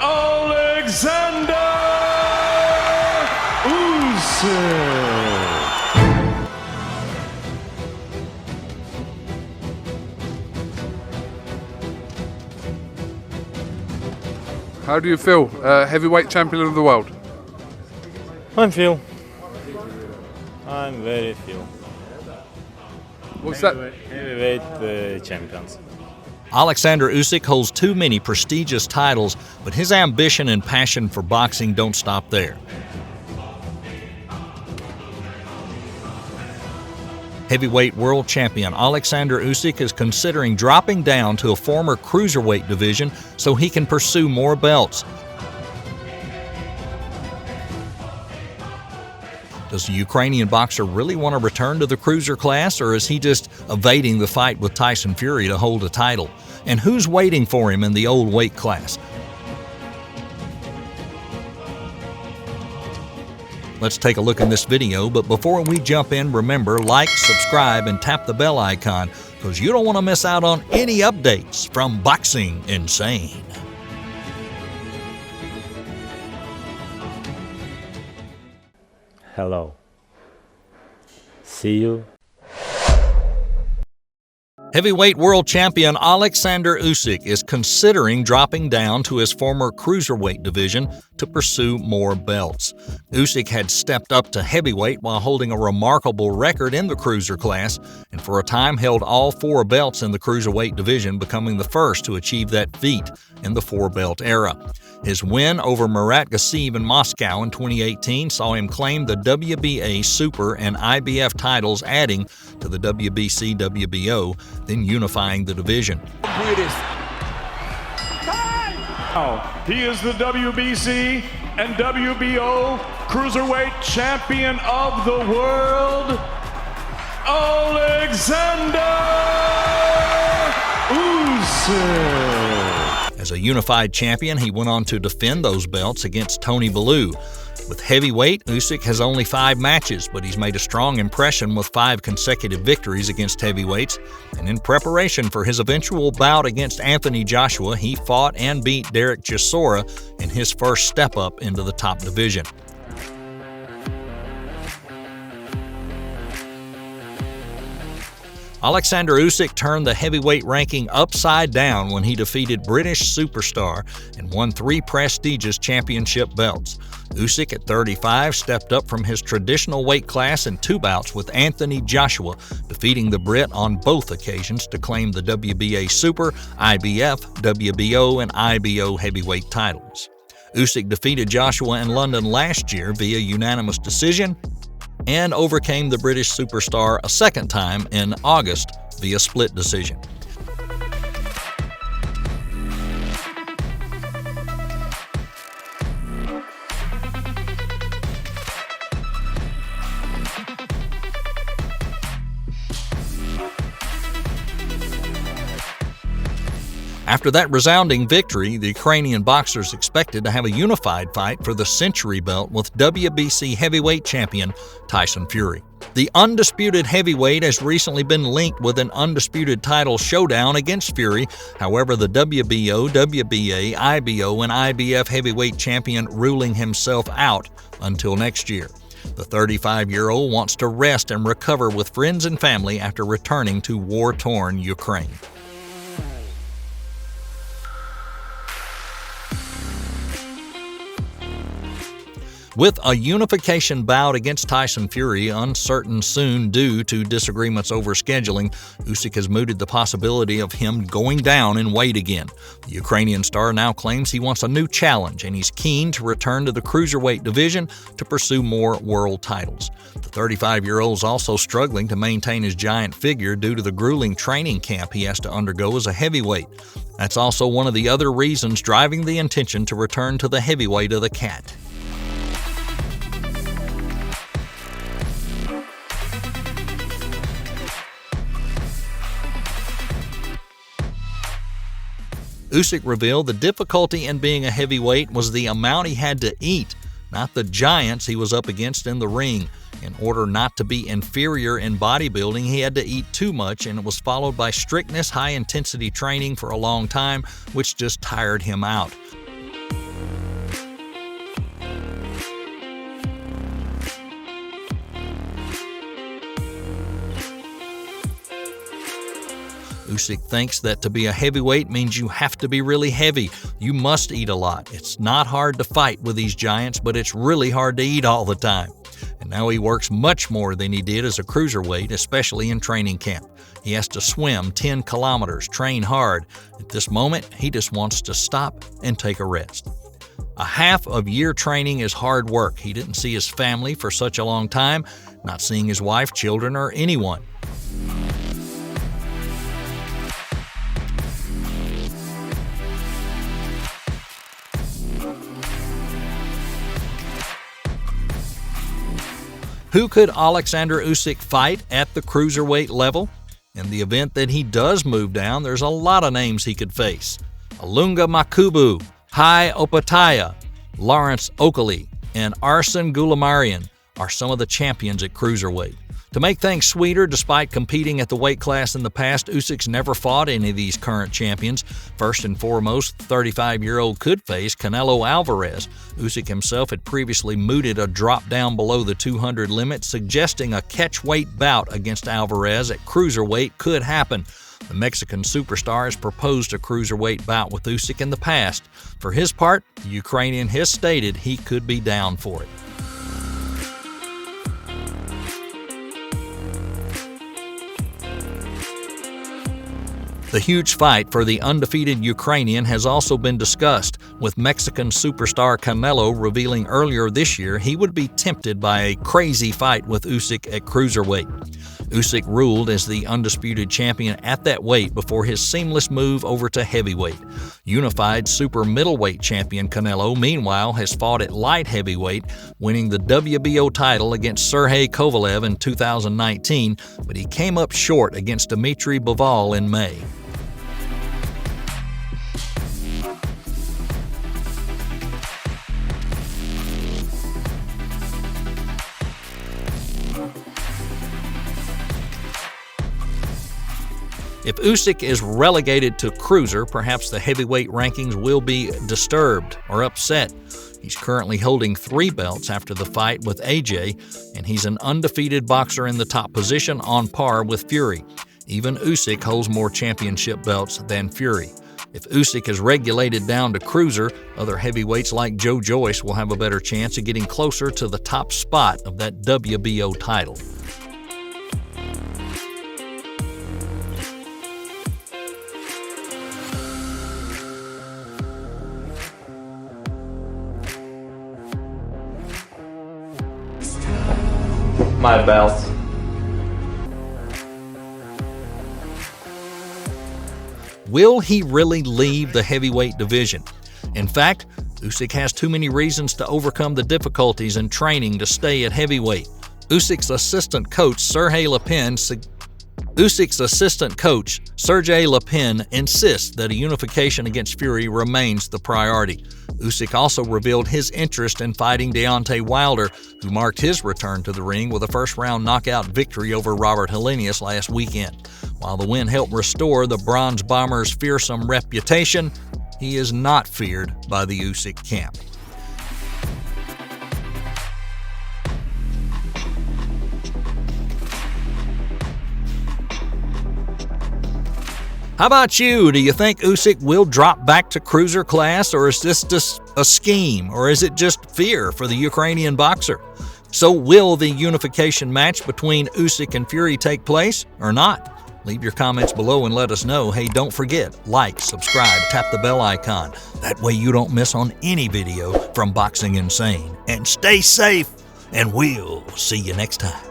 Oleksandr Usyk. How do you feel, heavyweight champion of the world? I'm very feel. What's that? Heavyweight champions. Oleksandr Usyk holds too many prestigious titles, but his ambition and passion for boxing don't stop there. Heavyweight world champion Oleksandr Usyk is considering dropping down to a former cruiserweight division so he can pursue more belts. Does the Ukrainian boxer really want to return to the cruiser class, or is he just evading the fight with Tyson Fury to hold a title? And who's waiting for him in the old weight class? Let's take a look in this video, but before we jump in, remember, like, subscribe, and tap the bell icon, because you don't want to miss out on any updates from Boxing Insane. Hello. See you. Heavyweight world champion Oleksandr Usyk is considering dropping down to his former cruiserweight division to pursue more belts. Usyk had stepped up to heavyweight while holding a remarkable record in the cruiser class, and for a time held all 4 belts in the cruiserweight division, becoming the first to achieve that feat in the 4-belt era. His win over Murat Gassiev in Moscow in 2018 saw him claim the WBA Super and IBF titles, adding to the WBC WBO, then unifying the division. He is the WBC and WBO Cruiserweight Champion of the world, Oleksandr Usyk. As a unified champion, he went on to defend those belts against Tony Bellew. With heavyweight, Usyk has only 5 matches, but he's made a strong impression with 5 consecutive victories against heavyweights. And in preparation for his eventual bout against Anthony Joshua, he fought and beat Derek Chisora in his first step up into the top division. Oleksandr Usyk turned the heavyweight ranking upside down when he defeated British superstar and won 3 prestigious championship belts. Usyk at 35 stepped up from his traditional weight class in 2 bouts with Anthony Joshua, defeating the Brit on both occasions to claim the WBA Super, IBF, WBO, and IBO heavyweight titles. Usyk defeated Joshua in London last year via unanimous decision and overcame the British superstar a second time in August via split decision. After that resounding victory, the Ukrainian boxers expected to have a unified fight for the century belt with WBC heavyweight champion Tyson Fury. The undisputed heavyweight has recently been linked with an undisputed title showdown against Fury. However, the WBO, WBA, IBO, and IBF heavyweight champion ruling himself out until next year. The 35-year-old wants to rest and recover with friends and family after returning to war-torn Ukraine. With a unification bout against Tyson Fury uncertain soon due to disagreements over scheduling, Usyk has mooted the possibility of him going down in weight again. The Ukrainian star now claims he wants a new challenge, and he's keen to return to the cruiserweight division to pursue more world titles. The 35-year-old is also struggling to maintain his giant figure due to the grueling training camp he has to undergo as a heavyweight. That's also one of the other reasons driving the intention to return to the heavyweight of the cat. Usyk revealed the difficulty in being a heavyweight was the amount he had to eat, not the giants he was up against in the ring. In order not to be inferior in bodybuilding, he had to eat too much, and it was followed by strictness, high-intensity training for a long time, which just tired him out. Usyk thinks that to be a heavyweight means you have to be really heavy. You must eat a lot. It's not hard to fight with these giants, but it's really hard to eat all the time. And now he works much more than he did as a cruiserweight, especially in training camp. He has to swim 10 kilometers, train hard. At this moment, he just wants to stop and take a rest. A half of year training is hard work. He didn't see his family for such a long time, not seeing his wife, children, or anyone. Who could Oleksandr Usyk fight at the cruiserweight level? In the event that he does move down, there's a lot of names he could face. Ilunga Makubu, Hai Opataya, Lawrence Oakley, and Arsen Goulamarian are some of the champions at cruiserweight. To make things sweeter, despite competing at the weight class in the past, Usyk's never fought any of these current champions. First and foremost, the 35-year-old could face Canelo Alvarez. Usyk himself had previously mooted a drop down below the 200 limit, suggesting a catch-weight bout against Alvarez at cruiserweight could happen. The Mexican superstar has proposed a cruiserweight bout with Usyk in the past. For his part, the Ukrainian has stated he could be down for it. The huge fight for the undefeated Ukrainian has also been discussed, with Mexican superstar Canelo revealing earlier this year he would be tempted by a crazy fight with Usyk at cruiserweight. Usyk ruled as the undisputed champion at that weight before his seamless move over to heavyweight. Unified super middleweight champion Canelo, meanwhile, has fought at light heavyweight, winning the WBO title against Sergey Kovalev in 2019, but he came up short against Dmitry Bivol in May. If Usyk is relegated to cruiser, perhaps the heavyweight rankings will be disturbed or upset. He's currently holding 3 belts after the fight with AJ, and he's an undefeated boxer in the top position on par with Fury. Even Usyk holds more championship belts than Fury. If Usyk is regulated down to cruiser, other heavyweights like Joyce will have a better chance of getting closer to the top spot of that WBO title. My belt. Will he really leave the heavyweight division? In fact, Usyk has too many reasons to overcome the difficulties in training to stay at heavyweight. Usyk's assistant coach Sergey Lepin insists that a unification against Fury remains the priority. Usyk also revealed his interest in fighting Deontay Wilder, who marked his return to the ring with a first-round knockout victory over Robert Helenius last weekend. While the win helped restore the Bronze Bomber's fearsome reputation, he is not feared by the Usyk camp. How about you? Do you think Usyk will drop back to cruiser class, or is this just a scheme, or is it just fear for the Ukrainian boxer? So will the unification match between Usyk and Fury take place or not? Leave your comments below and let us know. Hey, don't forget, like, subscribe, tap the bell icon. That way you don't miss on any video from Boxing Insane. And stay safe, and we'll see you next time.